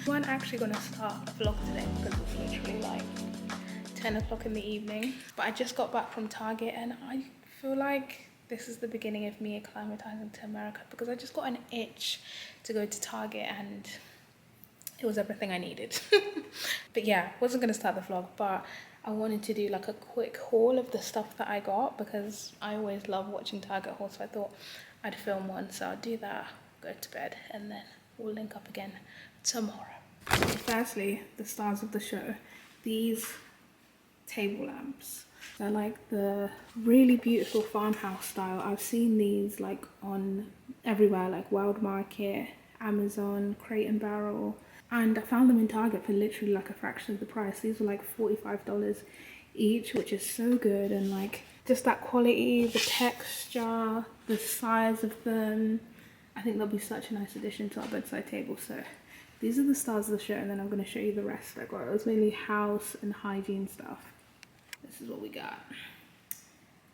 weren't actually going to start a vlog today because it's literally like 10 o'clock in the evening, but I just got back from Target and I feel like this is the beginning of me acclimatizing to America, because I just got an itch to go to Target and it was everything I needed. But yeah, wasn't going to start the vlog, but I wanted to do like a quick haul of the stuff that I got because I always love watching Target hauls, so I thought I'd film one. So I'll do that, go to bed, and then we'll link up again tomorrow. Firstly, the stars of the show, these table lamps. They're like the really beautiful farmhouse style. I've seen these like on everywhere, like Wild Market, Amazon, Crate and Barrel, and I found them in Target for literally like a fraction of the price. These were like $45 each, which is so good, and like just that quality, the texture, the size of them. I think they'll be such a nice addition to our bedside table. So these are the stars of the show, and then I'm going to show you the rest I got. It was mainly house and hygiene stuff. This is what we got.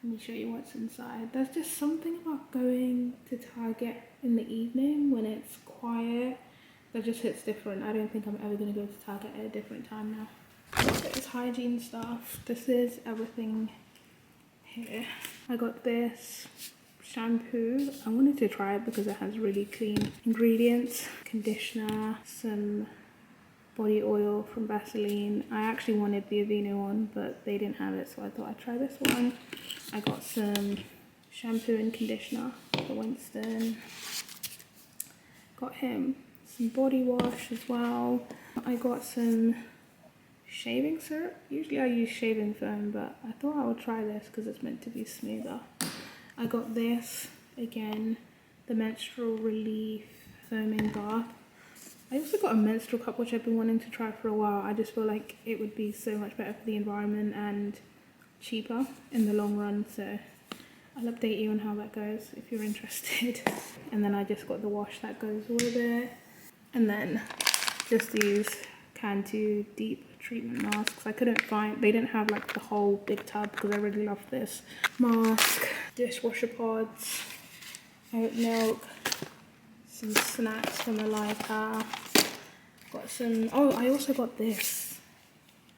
Let me show you what's inside. There's just something about going to Target in the evening when it's quiet that just hits different. I don't think I'm ever going to go to Target at a different time now. It's hygiene stuff. This is everything here. I got this shampoo. I wanted to try it because it has really clean ingredients. Conditioner, some body oil from Vaseline. I actually wanted the Aveeno one, but they didn't have it, so I thought I'd try this one. I got some shampoo and conditioner for Winston. Got him some body wash as well. I got some shaving syrup. Usually I use shaving foam, but I thought I would try this because it's meant to be smoother. I got this, again, the menstrual relief foaming bath. I also got a menstrual cup, which I've been wanting to try for a while. I just feel like it would be so much better for the environment and cheaper in the long run. So I'll update you on how that goes if you're interested. And then I just got the wash that goes with it. And then just these Cantu deep treatment masks. I couldn't find, they didn't have like the whole big tub because I really love this mask. Dishwasher pods, oat milk, some snacks from Malika. Got some, oh, I also got this,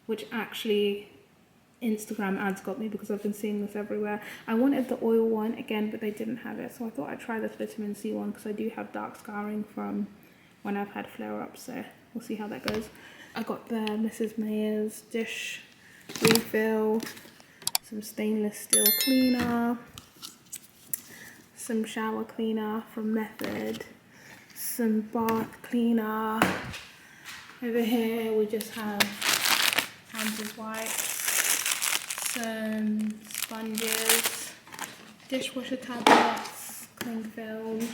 which actually Instagram ads got me because I've been seeing this everywhere. I wanted the oil one again, but they didn't have it, so I thought I'd try this vitamin C one because I do have dark scarring from when I've had flare-ups, so we'll see how that goes. I got the Mrs. Mayer's dish refill, some stainless steel cleaner, some shower cleaner from Method, some bath cleaner. Over here we just have Hans's wipes, some sponges, dishwasher tablets, cling film.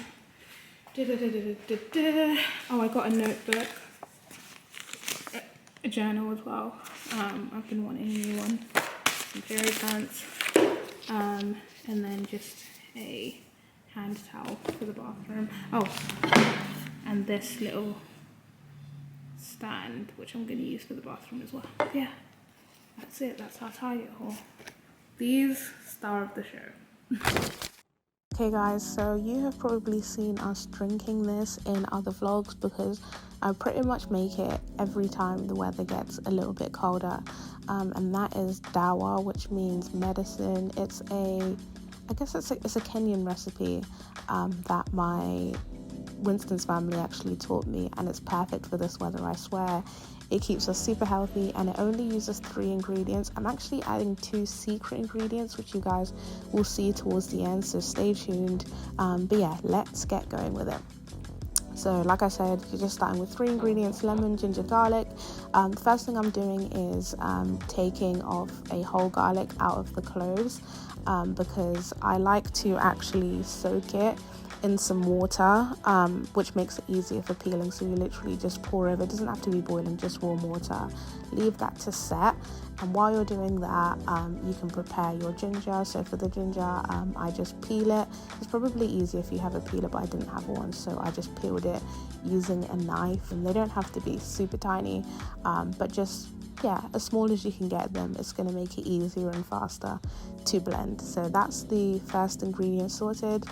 Oh, I got a notebook, a journal as well. I've been wanting a new one. Some fairy pants, and then just a hand towel for the bathroom. Oh, and this little stand, which I'm going to use for the bathroom as well. Yeah, that's it. That's our Target haul. These star of the show. Okay guys, so you have probably seen us drinking this in other vlogs because I pretty much make it every time the weather gets a little bit colder, and that is dawa, which means medicine. It's a Kenyan recipe that my Winston's family actually taught me, and it's perfect for this weather, I swear. It keeps us super healthy and it only uses 3 ingredients. I'm actually adding 2 secret ingredients, which you guys will see towards the end, so stay tuned. But yeah, let's get going with it. So like I said, you're just starting with 3 ingredients: lemon, ginger, garlic. The first thing I'm doing is taking off a whole garlic out of the cloves, because I like to actually soak it in some water, which makes it easier for peeling. So you literally just pour over. It doesn't have to be boiling, just warm water. Leave that to set, and while you're doing that, you can prepare your ginger. So for the ginger, I just peel it. It's probably easier if you have a peeler, but I didn't have one, so I just peeled it using a knife. And they don't have to be super tiny, but just, yeah, as small as you can get them. It's going to make it easier and faster to blend. So that's the first ingredient sorted.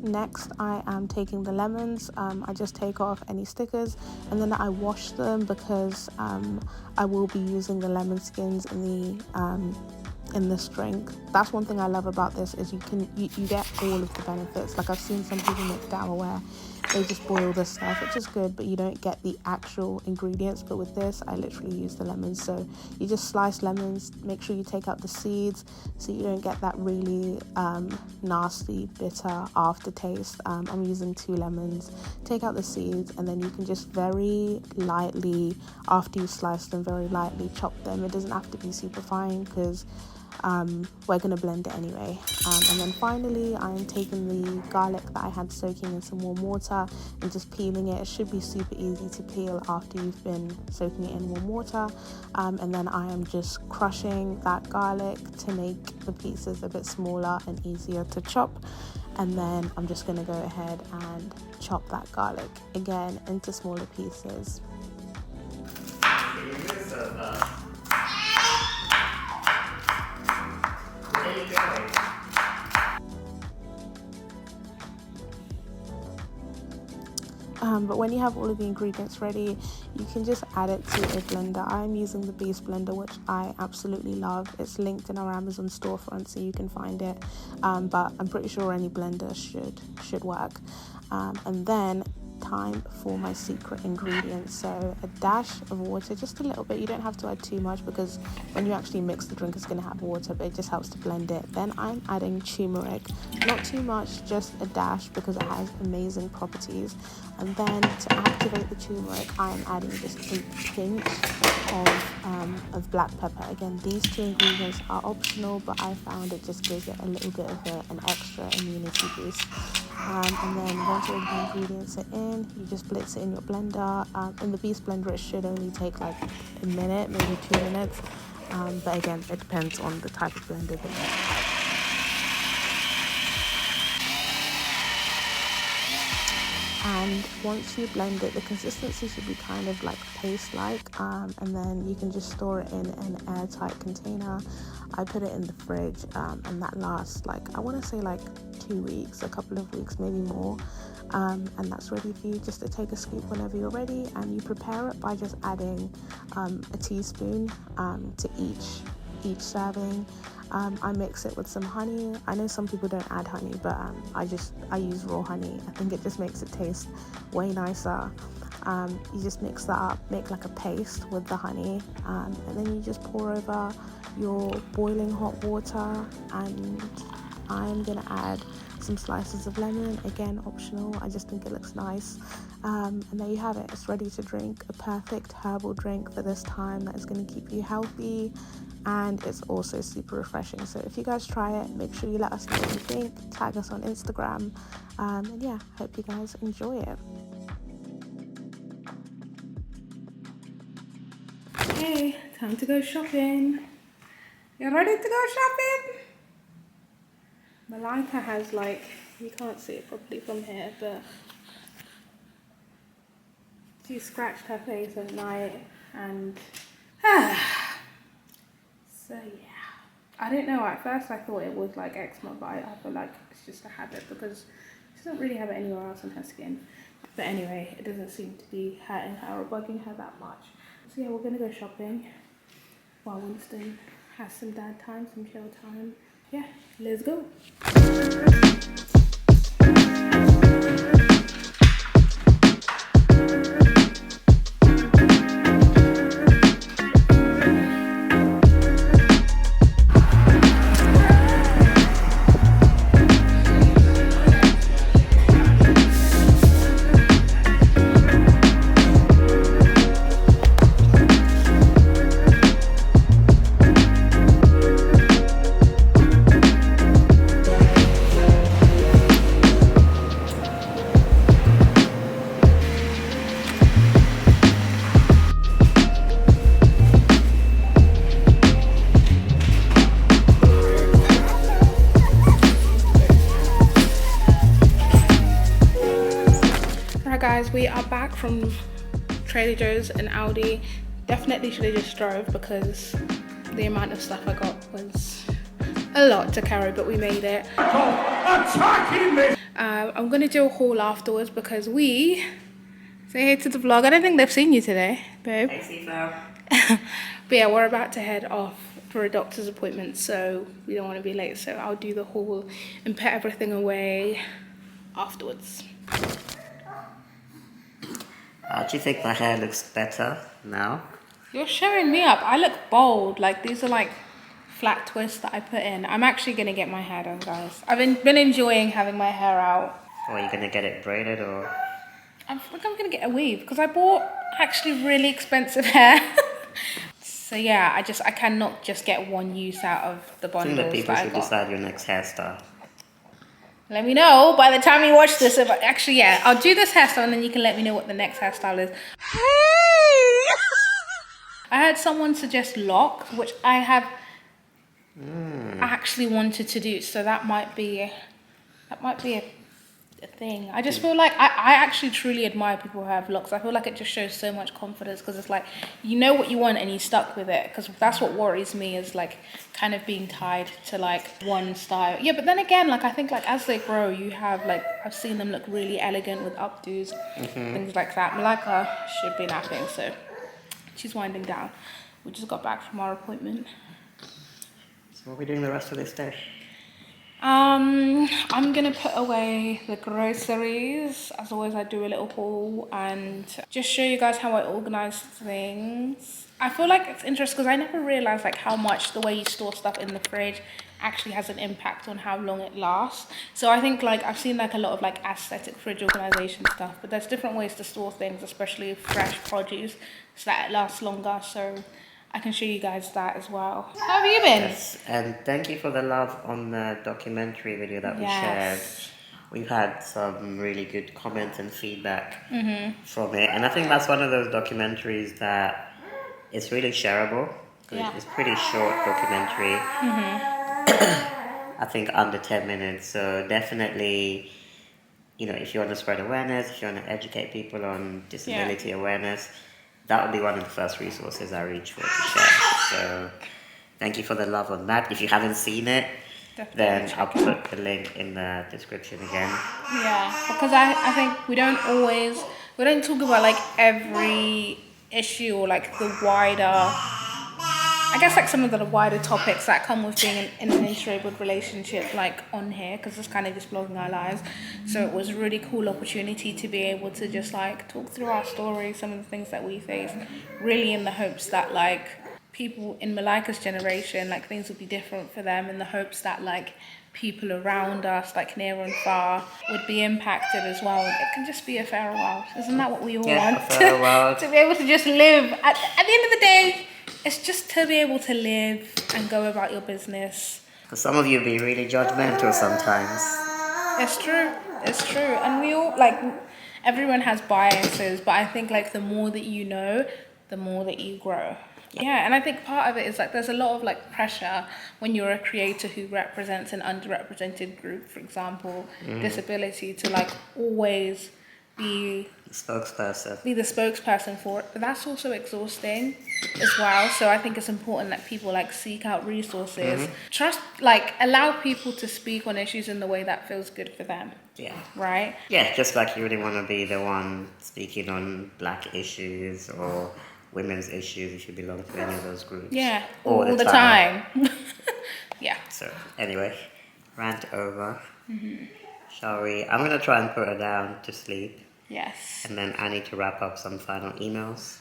Next, I am taking the lemons. I just take off any stickers and then I wash them because I will be using the lemon skins in this drink. That's one thing I love about this, is you get all of the benefits. Like, I've seen some people make dawa where they just boil the stuff, which is good, but you don't get the actual ingredients. But with this, I literally use the lemons. So you just slice lemons, make sure you take out the seeds so you don't get that really nasty bitter aftertaste. I'm using 2 lemons. Take out the seeds and then you can just very lightly, after you slice them, very lightly chop them. It doesn't have to be super fine because we're going to blend it anyway. And then finally, I am taking the garlic that I had soaking in some warm water and just peeling it. It should be super easy to peel after you've been soaking it in warm water. And then I am just crushing that garlic to make the pieces a bit smaller and easier to chop. And then I'm just going to go ahead and chop that garlic again into smaller pieces. But when you have all of the ingredients ready, you can just add it to a blender. I'm using the Beast blender, which I absolutely love. It's linked in our Amazon storefront, so you can find it. But I'm pretty sure any blender should work. And then time for my secret ingredient. So a dash of water, just a little bit. You don't have to add too much because when you actually mix the drink, it's going to have water, but it just helps to blend it. Then I'm adding turmeric, not too much, just a dash because it has amazing properties. And then to activate the turmeric, I'm adding just a pinch of black pepper. Again, these 2 ingredients are optional, but I found it just gives it a little bit of an extra immunity boost. And then once all the ingredients are in, you just blitz it in your blender. In the Beast blender, it should only take like a minute, maybe 2 minutes. But again, it depends on the type of blender that you have. And once you blend it, the consistency should be kind of like paste-like, and then you can just store it in an airtight container. I put it in the fridge, and that lasts like, I want to say like 2 weeks, a couple of weeks, maybe more, and that's ready for you just to take a scoop whenever you're ready. And you prepare it by just adding a teaspoon to each serving. I mix it with some honey. I know some people don't add honey, but I use raw honey. I think it just makes it taste way nicer. You just mix that up, make like a paste with the honey, and then you just pour over your boiling hot water. And I'm gonna add some slices of lemon, again optional, I just think it looks nice. And there you have it, it's ready to drink. A perfect herbal drink for this time that is going to keep you healthy, and it's also super refreshing. So if you guys try it, make sure you let us know what you think, tag us on Instagram, and yeah, hope you guys enjoy it. Okay, time to go shopping. You ready to go shopping? Malika has, like, you can't see it properly from here, but she scratched her face at night, and so yeah, I don't know, at first I thought it was like eczema, but I feel like it's just a habit because she doesn't really have it anywhere else on her skin. But anyway, it doesn't seem to be hurting her or bugging her that much. So yeah, we're gonna go shopping while Winston has some dad time, some chill time. Yeah, let's go. Guys, we are back from Trader Joe's and Aldi. Definitely should have just drove because the amount of stuff I got was a lot to carry, but we made it. I'm gonna do a haul afterwards because we say hey to the vlog. I don't think they've seen you today, babe. Hey, Sifa. But yeah, we're about to head off for a doctor's appointment, so we don't want to be late. So I'll do the haul and put everything away afterwards. Do you think my hair looks better now? You're showing me up. I look bold. Like, these are like flat twists that I put in. I'm actually gonna get my hair done, guys. I've been enjoying having my hair out. Or are you gonna get it braided or? I think I'm gonna get a weave because I bought actually really expensive hair. So yeah, I cannot just get one use out of the I bundles think that people that I should got. decide your next hairstyle. Let me know by the time you watch this. If actually, yeah, I'll do this hairstyle and then you can let me know what the next hairstyle is. Hey! I had someone suggest locks, which I have actually wanted to do. So that might be a thing. I just feel like I actually truly admire people who have locks. I feel like it just shows so much confidence because it's like you know what you want and you stuck with it, because that's what worries me, is like kind of being tied to like one style. Yeah, but then again, like I think like as they grow, you have like I've seen them look really elegant with updos, things like that. Malika should be napping, so she's winding down. We just got back from our appointment. So what are we doing the rest of this day? I'm gonna put away the groceries. As always, I do a little haul and just show you guys how I organize things. I feel like it's interesting because I never realized like how much the way you store stuff in the fridge actually has an impact on how long it lasts. So I think like I've seen like a lot of like aesthetic fridge organization stuff, but there's different ways to store things, especially fresh produce, so that it lasts longer. So I can show you guys that as well. How have you been? Yes, and thank you for the love on the documentary video that we shared. We've had some really good comments and feedback from it, and I think that's one of those documentaries that is really shareable. Yeah. It's pretty short documentary. I think under 10 minutes, so definitely, you know, if you want to spread awareness, if you want to educate people on disability awareness, that would be one of the first resources I reach for to share. So thank you for the love on that. If you haven't seen it, then I'll put the link in the description again. Yeah, because I think we don't talk about like every issue or like the wider, I guess like some of the wider topics that come with being in an interracial relationship like on here, because it's kind of just vlogging our lives. So it was a really cool opportunity to be able to just like talk through our stories, some of the things that we face, really in the hopes that like people in Malika's generation, like things would be different for them, in the hopes that like people around us, like near and far, would be impacted as well. It can just be a fairer world. Isn't that what we all want? A fairer world. To be able to just live. At the end of the day, it's just to be able to live and go about your business. Because some of you be really judgmental sometimes. It's true. It's true. And we all, like, everyone has biases, but I think, like, the more that you know, the more that you grow. Yeah, and I think part of it is, like, there's a lot of, like, pressure when you're a creator who represents an underrepresented group, for example, disability, to, like, always be the spokesperson for it. But that's also exhausting as well. So I think it's important that people like seek out resources, trust, like allow people to speak on issues in the way that feels good for them. Yeah. Right? Yeah, just like you really want to be the one speaking on black issues or women's issues if you belong to any of those groups. Yeah, all the time. Yeah. So anyway, rant over. Shall we? I'm going to try and put her down to sleep. Yes. And then I need to wrap up some final emails.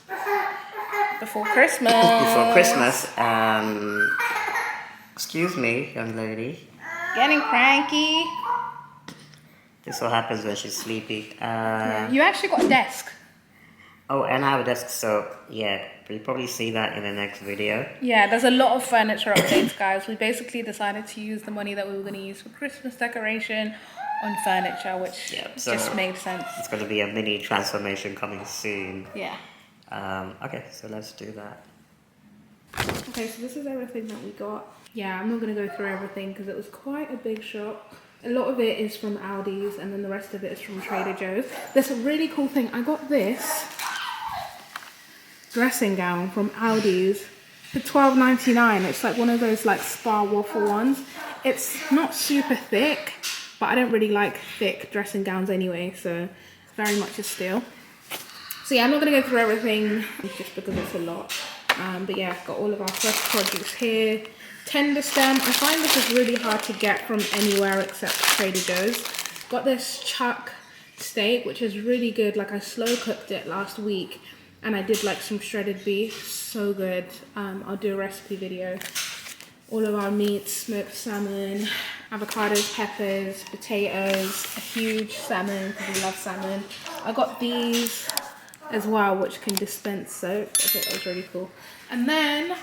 Before Christmas. Excuse me, young lady. Getting cranky. This all happens when she's sleepy. You actually got a desk. Oh, and I have a desk, so yeah, you'll probably see that in the next video. Yeah, there's a lot of furniture updates, guys. We basically decided to use the money that we were going to use for Christmas decoration on furniture, which just made sense. It's going to be a mini transformation coming soon. Yeah. Okay, so let's do that. Okay, so this is everything that we got. Yeah, I'm not going to go through everything because it was quite a big shop. A lot of it is from Aldi's and then the rest of it is from Trader Joe's. There's a really cool thing. I got this dressing gown from Aldi's for $12.99. It's like one of those like spa waffle ones. It's not super thick, but I don't really like thick dressing gowns anyway, so very much a steal. So yeah, I'm not going to go through everything just because it's a lot. But yeah, I've got all of our fresh produce here. Tender stem. I find this is really hard to get from anywhere except Trader Joe's. Got this chuck steak, which is really good. Like, I slow cooked it last week and I did like some shredded beef. So good. I'll do a recipe video. All of our meats, smoked salmon, avocados, peppers, potatoes, a huge salmon because we love salmon. I got these as well, which can dispense soap. I thought that was really cool. And then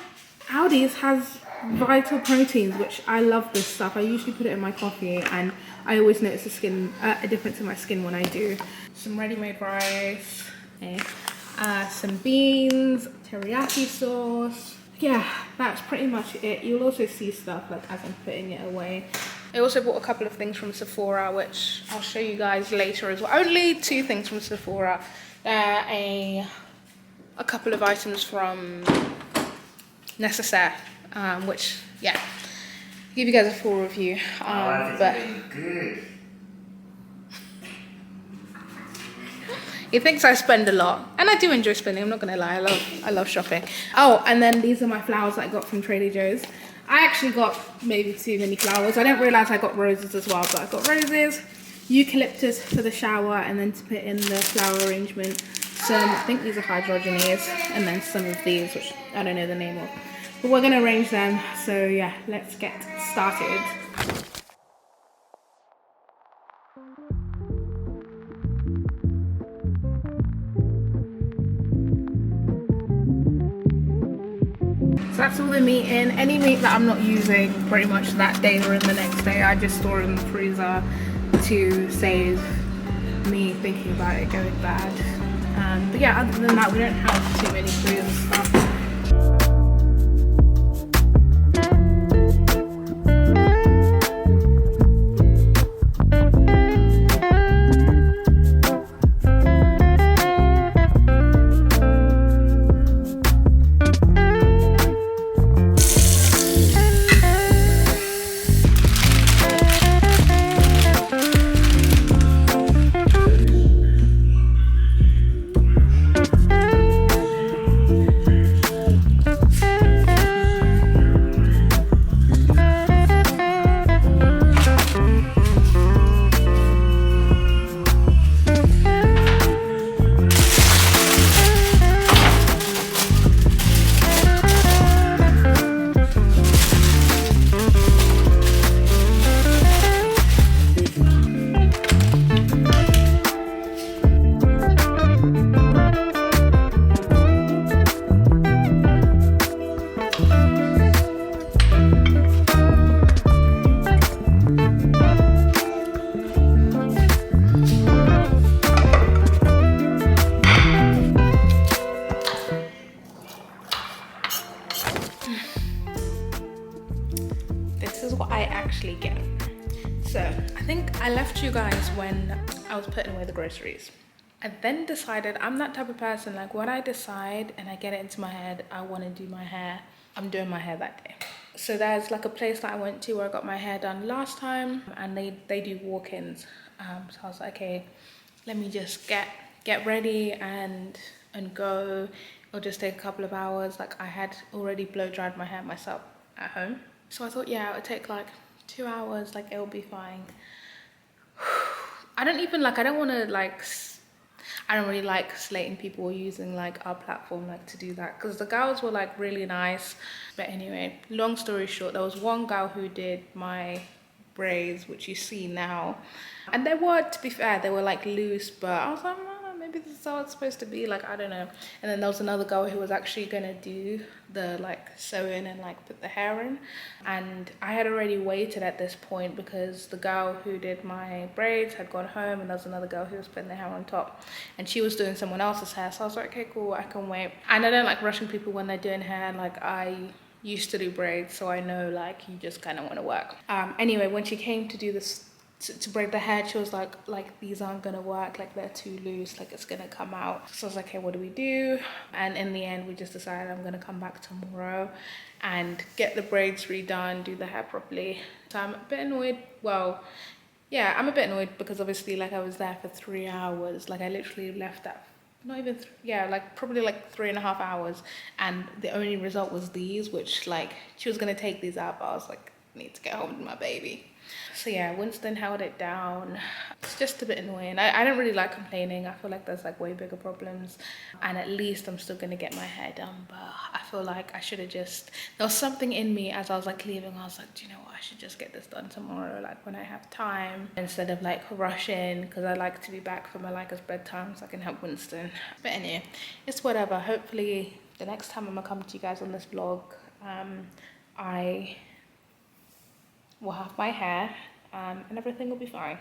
Aldi's has Vital Proteins, which I love this stuff. I usually put it in my coffee and I always notice a difference in my skin when I do. Some ready-made rice, some beans, teriyaki sauce. Yeah, that's pretty much it. You'll also see stuff like as I'm putting it away. I also bought a couple of things from Sephora, which I'll show you guys later as well. Only 2 things from Sephora. A couple of items from Necessaire, which, yeah, I'll give you guys a full review. But good. he thinks I spend a lot, and I do enjoy spending. I'm not gonna lie, I love shopping. Oh, and then these are my flowers that I got from Trader Joe's. I actually got maybe too many flowers. I didn't realize I got roses as well, but I got roses, eucalyptus for the shower, and then to put in the flower arrangement, some, I think these are hydrogenae, and then some of these, which I don't know the name of. But we're gonna arrange them, so yeah, let's get started. So that's all the meat in. Any meat that I'm not using pretty much that day or in the next day, I just store in the freezer to save me thinking about it going bad. But yeah, other than that, we don't have too many freezer stuff. Get. So I think I left you guys when I was putting away the groceries. I then decided I'm that type of person, like when I decide and I get it into my head I want to do my hair, I'm doing my hair that day. So there's like a place that I went to where I got my hair done last time, and they do walk-ins. So I was like, okay, let me just get ready and go. It'll just take a couple of hours. Like, I had already blow dried my hair myself at home, so I thought, yeah, it would take like 2 hours, like it'll be fine. I don't want to like, I don't really like slating people using like our platform like to do that, because the girls were like really nice. But anyway, long story short, there was one girl who did my braids, which you see now, and they were, to be fair, they were like loose, but I was like, maybe this is how it's supposed to be, like, I don't know. And then there was another girl who was actually gonna do the like sew-in and like put the hair in, and I had already waited at this point because the girl who did my braids had gone home, and there was another girl who was putting the hair on top, and she was doing someone else's hair. So I was like, okay, cool, I can wait. And I don't like rushing people when they're doing hair. Like, I used to do braids, so I know like you just kind of want to work. Anyway, when she came to do this, to braid the hair, she was like these aren't gonna work, like they're too loose, like it's gonna come out. So I was like, okay, what do we do? And in the end we just decided I'm gonna come back tomorrow and get the braids redone, do the hair properly. So I'm a bit annoyed, well, yeah, I'm a bit annoyed because obviously like I was there for 3 hours. Like I literally left that, not even, yeah, like probably like 3.5 hours. And the only result was these, which like she was gonna take these out, but I was like, I need to get home with my baby. So yeah, Winston held it down. It's just a bit annoying. I don't really like complaining. I feel like there's like way bigger problems, and at least I'm still gonna get my hair done. But I feel like I should have just, there was something in me as I was like leaving, I was like, do you know what, I should just get this done tomorrow, like when I have time, instead of like rushing, because I like to be back for Malika's bedtime so I can help Winston. But anyway, it's whatever. Hopefully the next time I'm gonna come to you guys on this vlog, I will have my hair and everything will be fine.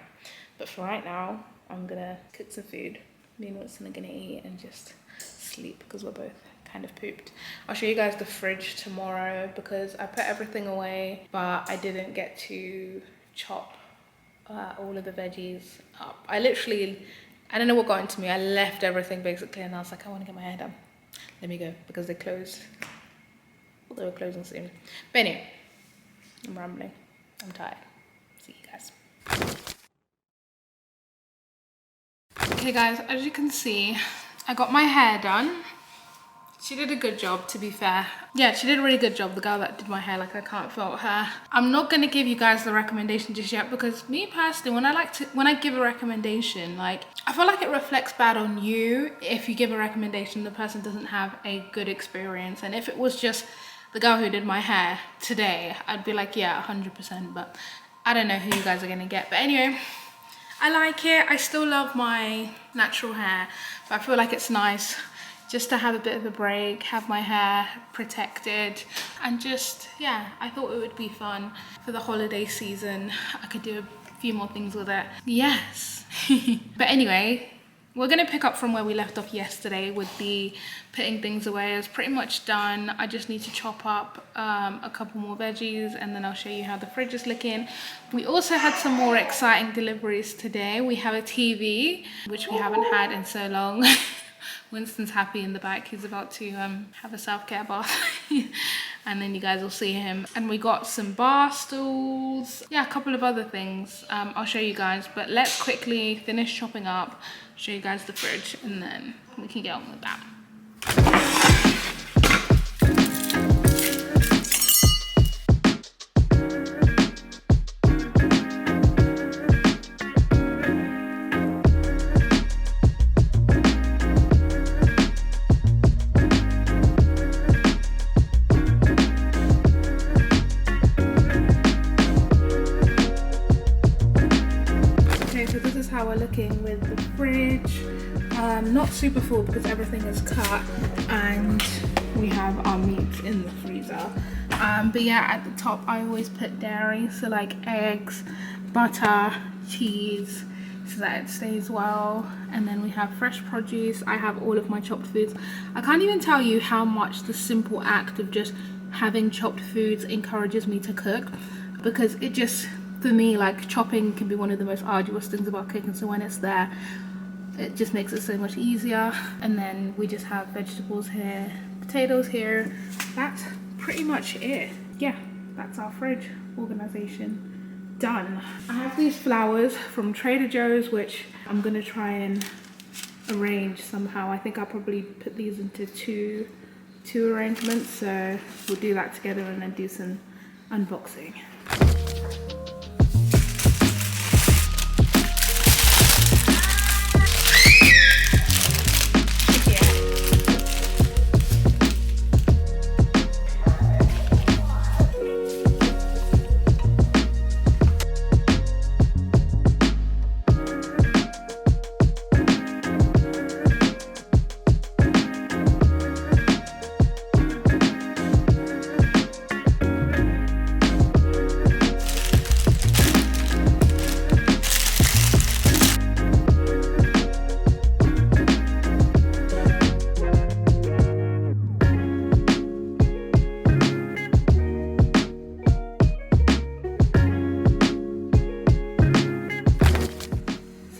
But for right now, I'm gonna cook some food. Me and Winston are gonna eat and just sleep because we're both kind of pooped. I'll show you guys the fridge tomorrow because I put everything away, but I didn't get to chop all of the veggies up. I don't know what got into me. I left everything basically and I was like, I want to get my hair done. Let me go because they closed. Well, they were closing soon. But anyway, I'm rambling. I'm tired. See you guys. Okay guys, as you can see, I got my hair done. She did a good job, to be fair. Yeah, she did a really good job, the girl that did my hair. Like, I can't fault her. I'm not gonna give you guys the recommendation just yet because me personally, when I give a recommendation, like, I feel like it reflects bad on you if you give a recommendation the person doesn't have a good experience. And if it was just the girl who did my hair today, I'd be like, yeah, 100%, but I don't know who you guys are gonna get. But anyway, I like it. I still love my natural hair, but I feel like it's nice just to have a bit of a break, have my hair protected, and just, yeah, I thought it would be fun for the holiday season. I could do a few more things with it. Yes. But anyway, we're gonna pick up from where we left off yesterday with the putting things away. It's pretty much done. I just need to chop up a couple more veggies and then I'll show you how the fridge is looking. We also had some more exciting deliveries today. We have a TV, which we haven't had in so long. Winston's happy in the back. He's about to have a self-care bath. And then you guys will see him. And we got some bar stools. Yeah, a couple of other things. I'll show you guys. But let's quickly finish chopping up, show you guys the fridge, and then we can get on with that. How we're looking with the fridge. Not super full because everything is cut and we have our meats in the freezer. But yeah, at the top I always put dairy, so like eggs, butter, cheese, so that it stays well. And then we have fresh produce. I have all of my chopped foods. I can't even tell you how much the simple act of just having chopped foods encourages me to cook, because it just, for me, like, chopping can be one of the most arduous things about cooking, so when it's there, it just makes it so much easier. And then we just have vegetables here, potatoes here. That's pretty much it. Yeah, that's our fridge organization done. I have these flowers from Trader Joe's, which I'm gonna try and arrange somehow. I think I'll probably put these into two arrangements, so we'll do that together and then do some unboxing.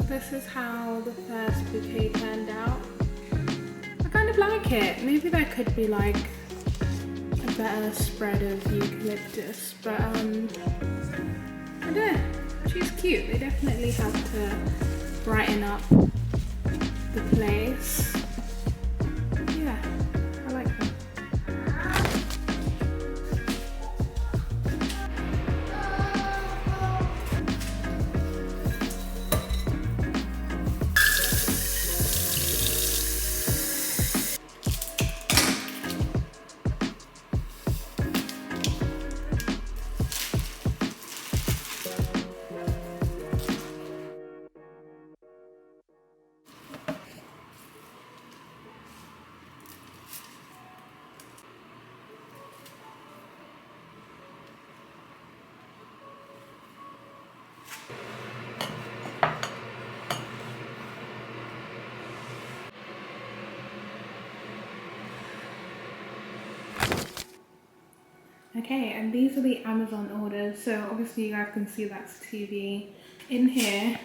This is how the first bouquet turned out. I kind of like it. Maybe there could be like a better spread of eucalyptus, but I don't know. which is cute. They definitely help to brighten up the place. Yeah, I like them. Okay, and these are the Amazon orders. So obviously you guys can see that's TV. In here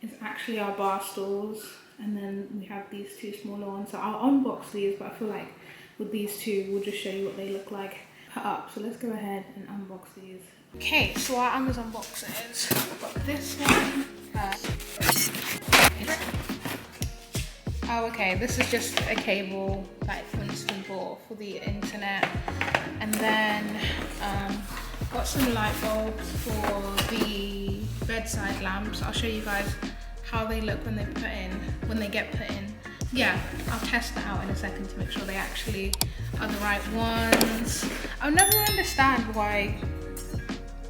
is actually our bar stools, and then we have these two smaller ones. So I'll unbox these, but I feel like with these two, we'll just show you what they look like put up. So let's go ahead and unbox these. Okay, so our Amazon boxes. We've got this one. Oh, okay, this is just a cable like Winston bought for the internet. And then got some light bulbs for the bedside lamps. I'll show you guys how they look when they get put in. Yeah, I'll test that out in a second to make sure they actually are the right ones. I'll never understand why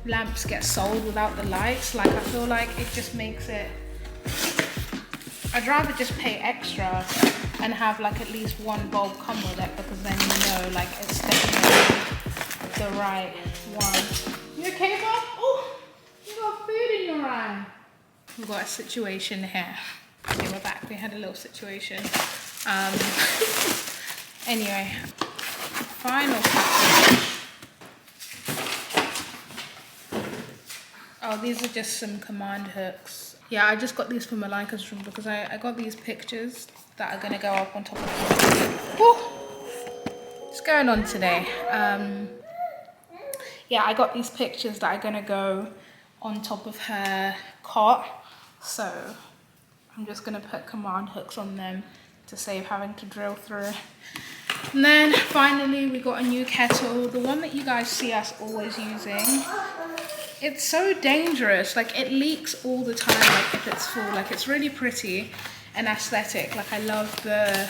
lamps get sold without the lights. Like, I feel like it just makes it, I'd rather just pay extra and have like at least one bulb come with it, because then you know like it's definitely the right one. You okay, Bob? Oh, you got food in your eye. We've got a situation here. Okay, we're back. We had a little situation. Anyway, final package. Oh, these are just some command hooks. Yeah, I just got these from Malika's room because I got these pictures that are gonna go up on top of the... What's going on today? Yeah, I got these pictures that are gonna go on top of her cot. So I'm just gonna put command hooks on them to save having to drill through. And then finally we got a new kettle, the one that you guys see us always using. It's so dangerous, like it leaks all the time, like if it's full. Like, it's really pretty and aesthetic. Like, I love how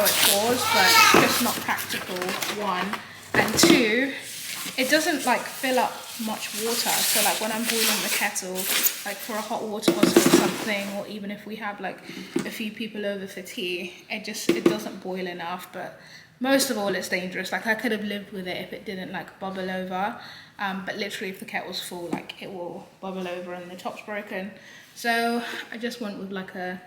it pours, but it's just not practical, one. And two, it doesn't like fill up much water. So like when I'm boiling the kettle, like for a hot water bottle or something, or even if we have like a few people over for tea, it doesn't boil enough. But most of all, it's dangerous. Like, I could have lived with it if it didn't like bubble over. But literally if the kettle's full, like it will bubble over and the top's broken. So I just went with like a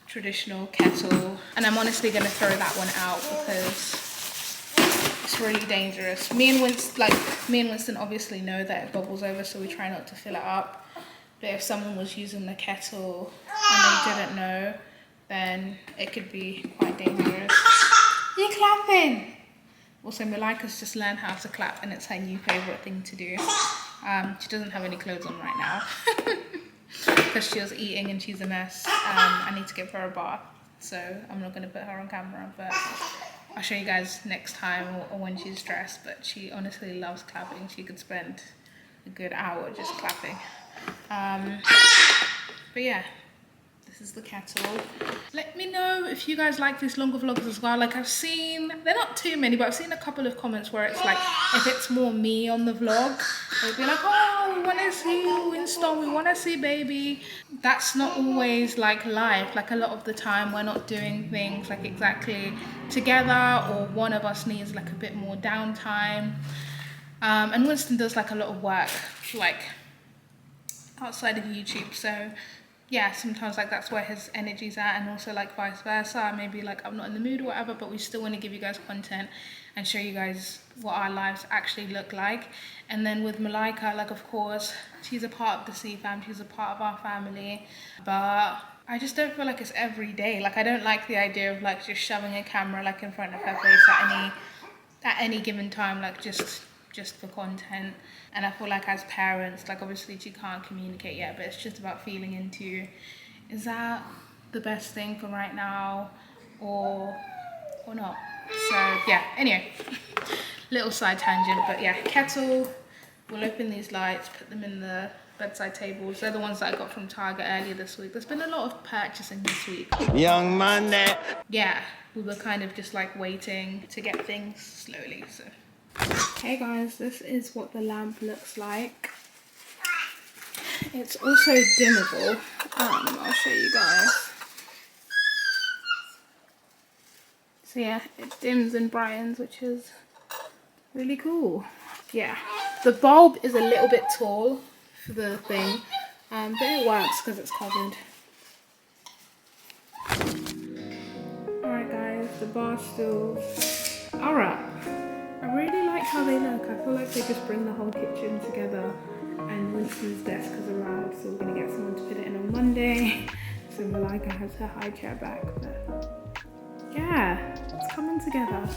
traditional kettle, and I'm honestly gonna throw that one out because it's really dangerous. Me and Winston obviously know that it bubbles over, so we try not to fill it up. But if someone was using the kettle and they didn't know, then it could be quite dangerous. You're clapping! Also, Malika's just learned how to clap, and it's her new favourite thing to do. She doesn't have any clothes on right now because she was eating and she's a mess. I need to give her a bath, so I'm not going to put her on camera, but I'll show you guys next time or when she's dressed. But she honestly loves clapping. She could spend a good hour just clapping. But yeah. This is the kettle. Let me know if you guys like these longer vlogs as well. Like, I've seen, they're not too many, but I've seen a couple of comments where it's like, if it's more me on the vlog, they'll be like, oh, we want to see Winston, we want to see baby. That's not always like life. Like, a lot of the time we're not doing things like exactly together, or one of us needs like a bit more downtime. And Winston does like a lot of work like outside of YouTube, so yeah, sometimes like that's where his energy's at, and also like vice versa. Maybe like I'm not in the mood or whatever, but we still want to give you guys content and show you guys what our lives actually look like. And then with Malika, like, of course, she's a part of the C fam, she's a part of our family, but I just don't feel like it's every day. Like, I don't like the idea of like just shoving a camera like in front of her face at any given time, like just just for content. And I feel like as parents, like obviously she can't communicate yet, but it's just about feeling into, is that the best thing for right now or not? So yeah, anyway, little side tangent, but yeah, kettle, we'll open these lights, put them in the bedside tables. They're the ones that I got from Target earlier this week. There's been a lot of purchasing this week. Young money. Yeah, we were kind of just like waiting to get things slowly, so. Hey guys, this is what the lamp looks like. It's also dimmable. I'll show you guys. So yeah, it dims and brightens, which is really cool. Yeah, the bulb is a little bit tall for the thing, but it works because it's covered. Alright guys, the bar stools are up. I really like how they look. I feel like they just bring the whole kitchen together, and Winston's desk has arrived, so we're going to get someone to put it in on Monday. So Malika has her high chair back, but yeah, it's coming together.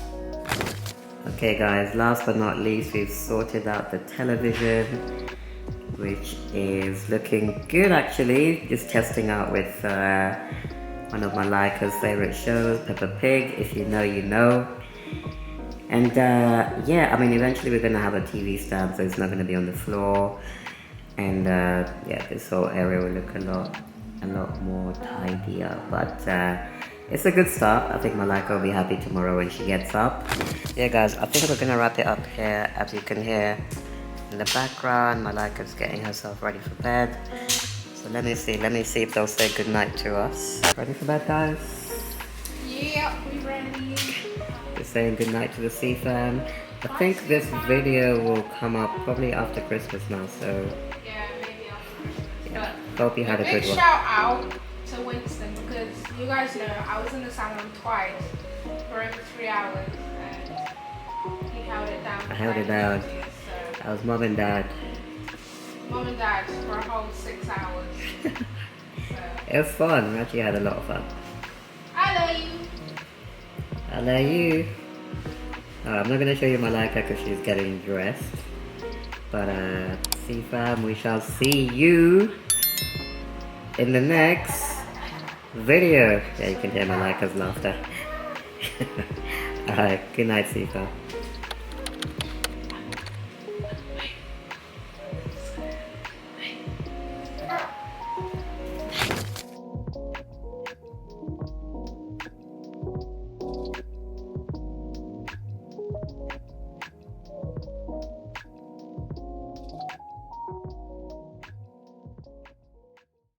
Okay guys, last but not least, we've sorted out the television, which is looking good actually. Just testing out with one of Malika's favorite shows, Peppa Pig. If you know, you know. And yeah, I mean, eventually we're gonna have a TV stand, so it's not gonna be on the floor. And yeah, this whole area will look a lot more tidier. But it's a good start. I think Malika will be happy tomorrow when she gets up. Yeah, guys, I think we're gonna wrap it up here. As you can hear in the background, Malika's getting herself ready for bed. So let me see if they'll say goodnight to us. Ready for bed, guys? Yeah, we ready. We're saying goodnight to the C fam. I think this video will come up probably after Christmas now, so Yeah, maybe after Christmas. yeah. But Hope you had a good big one. shout out to Winston, because you guys know I was in the salon twice for over 3 hours and he held it down. I held it down. So I was mom and dad. mom and dad for a whole 6 hours. So It was fun. We actually had a lot of fun. I love you. I love you. I'm not gonna show you Malika because she's getting dressed. But see fam, we shall see you in the next video. Yeah, you can hear Malika's laughter. Alright, good night, see fam.